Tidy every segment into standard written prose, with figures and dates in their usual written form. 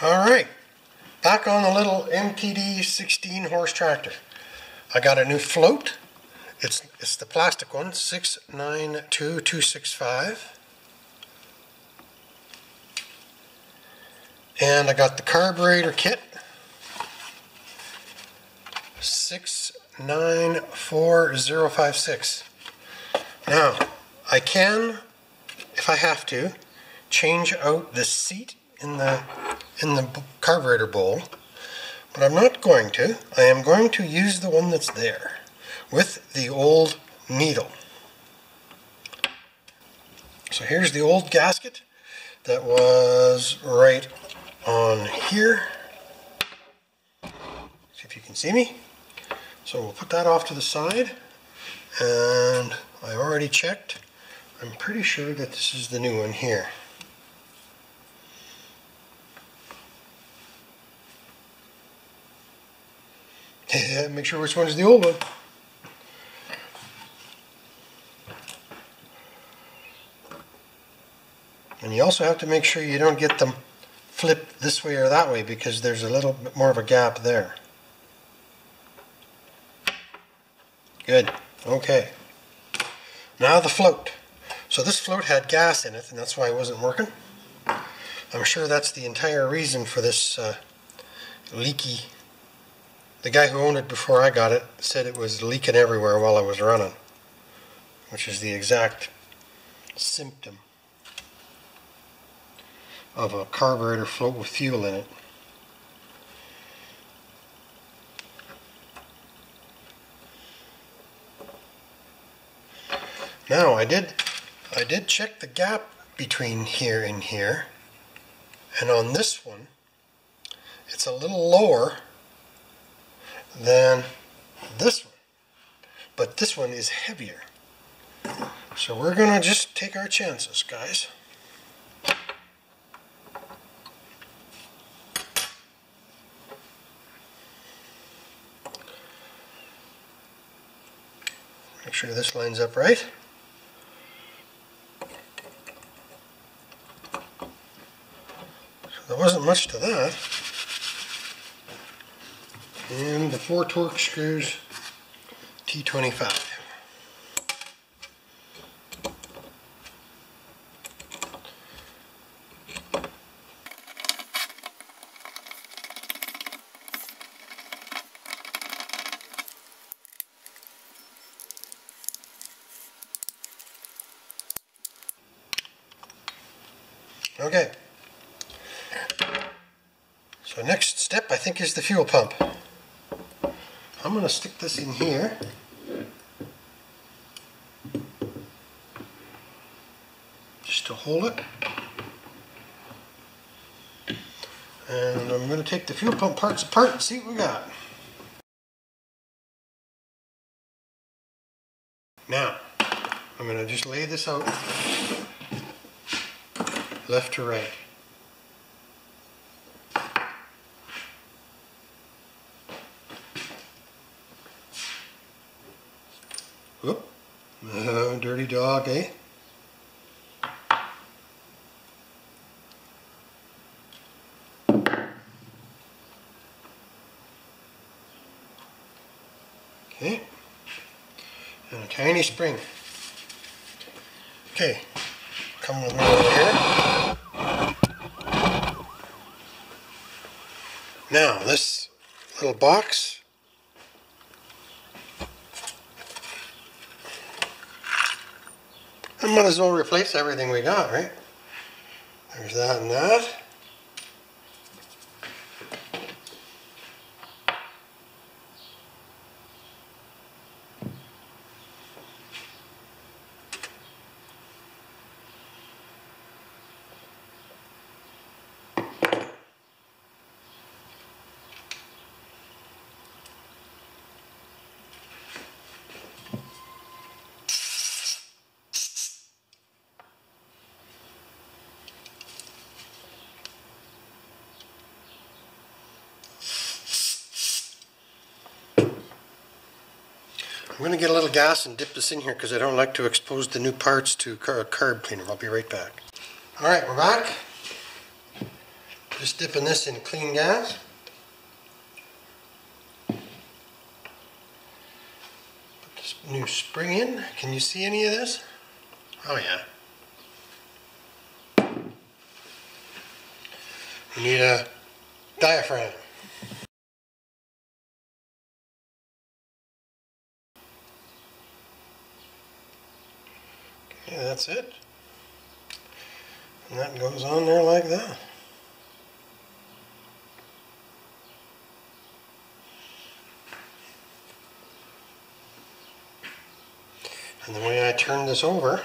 Alright, back on the little MTD 16 horse tractor. I got a new float. It's the plastic one, 692265. And I got the carburetor kit, 694056. Now, I can, if I have to, change out the seat in the carburetor bowl, but I'm not going to. I am going to use the one that's there with the old needle. So here's the old gasket that was right on here. See if you can see me. So we'll put that off to the side, and I already checked. I'm pretty sure that this is the new one here. Make sure which one is the old one. And you also have to make sure you don't get them flipped this way or that way, because there's a little bit more of a gap there. Good. Okay. Now the float. So this float had gas in it, and that's why it wasn't working. I'm sure that's the entire reason for this leaky. The guy who owned it before I got it said it was leaking everywhere while I was running, which is the exact symptom of a carburetor float with fuel in it. Now I did check the gap between here and here, and on this one it's a little lower than this one, but this one is heavier. So we're gonna just take our chances, guys. Make sure this lines up right. So there wasn't much to that. And the 4 torque screws, T25. Okay. So next step, I think, is the fuel pump. I'm going to stick this in here. Just to hold it. And I'm going to take the fuel pump parts apart and see what we got. Now, I'm going to just lay this out left to right. Whoop. Dirty dog, eh? Okay. And a tiny spring. Okay. Come with me over here. Now, this little box, I might as well replace everything we got, right? There's that and that. I'm going to get a little gas and dip this in here because I don't like to expose the new parts to carb cleaner. I'll be right back. Alright, we're back. Just dipping this in clean gas. Put this new spring in. Can you see any of this? Oh yeah. We need a diaphragm. Okay, that's it. And that goes on there like that. And the way I turn this over,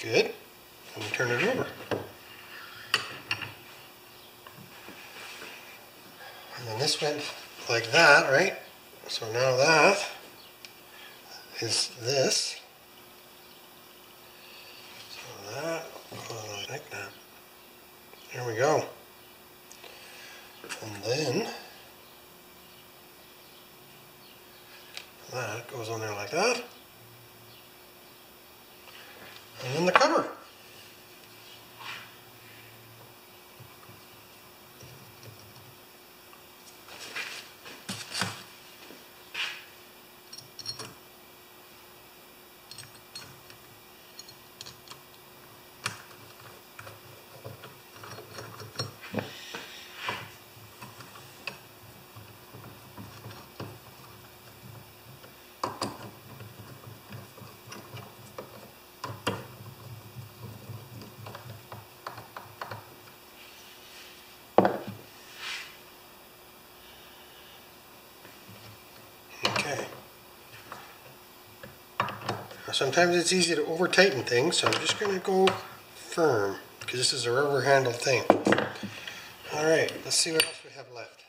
good, and we turn it over. And then this went like that, right? So now that is this. So that goes like that. There we go. And then that goes on there like that. And then the cover. Okay. Now sometimes it's easy to over tighten things, so I'm just going to go firm because this is a rubber handle thing. Alright, let's see what else we have left.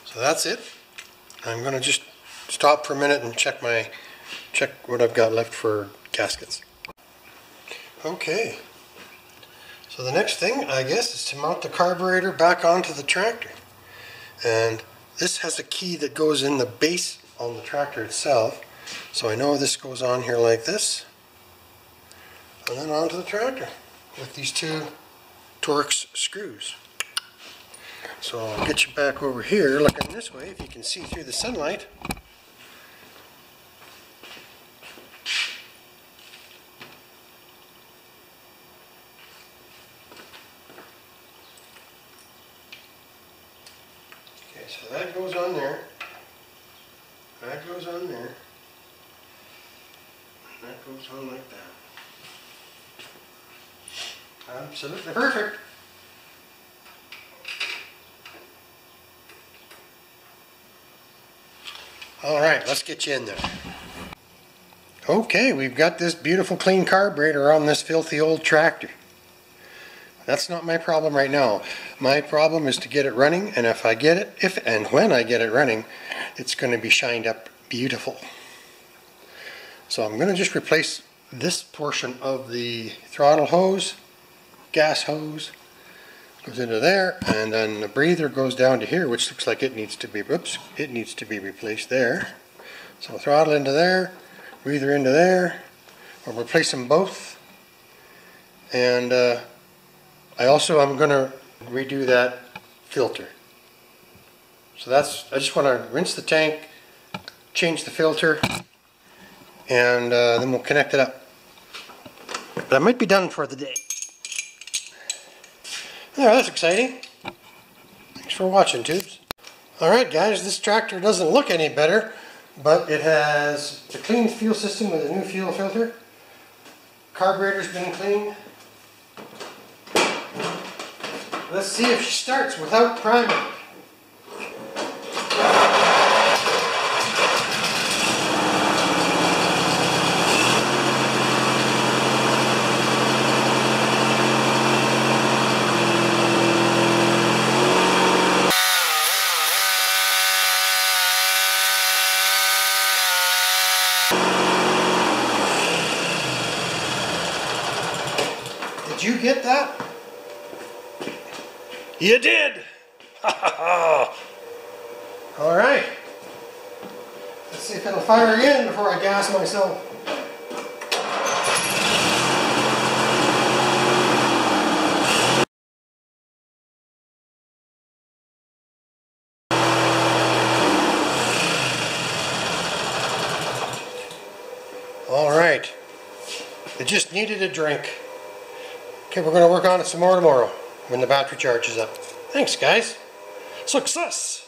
So that's it. I'm going to just stop for a minute and check what I've got left for gaskets. Okay. So the next thing, I guess, is to mount the carburetor back onto the tractor. And this has a key that goes in the base on the tractor itself. So I know this goes on here like this. And then onto the tractor with these two Torx screws. So I'll get you back over here looking this way if you can see through the sunlight. So that goes on there, that goes on there, and that goes on like that. Absolutely perfect. Alright, let's get you in there. Okay, we've got this beautiful clean carburetor on this filthy old tractor. That's not my problem right now. My problem is to get it running, and if I get it, if and when I get it running, it's going to be shined up beautiful. So I'm going to just replace this portion of the throttle hose, gas hose, goes into there, and then the breather goes down to here, which looks like it needs to be, it needs to be replaced there. So throttle into there, breather into there. I'll replace them both, and I'm going to redo that filter. So I just want to rinse the tank, change the filter, and then we'll connect it up. But I might be done for the day. There, that's exciting. Thanks for watching, tubes. Alright guys, this tractor doesn't look any better, but it has a clean fuel system with a new fuel filter. Carburetor's been cleaned. Let's see if she starts without priming. Did you get that? You did! Alright. Let's see if it'll fire again before I gas myself. Alright. It just needed a drink. Okay, we're going to work on it some more tomorrow when the battery charges up. Thanks, guys. Success!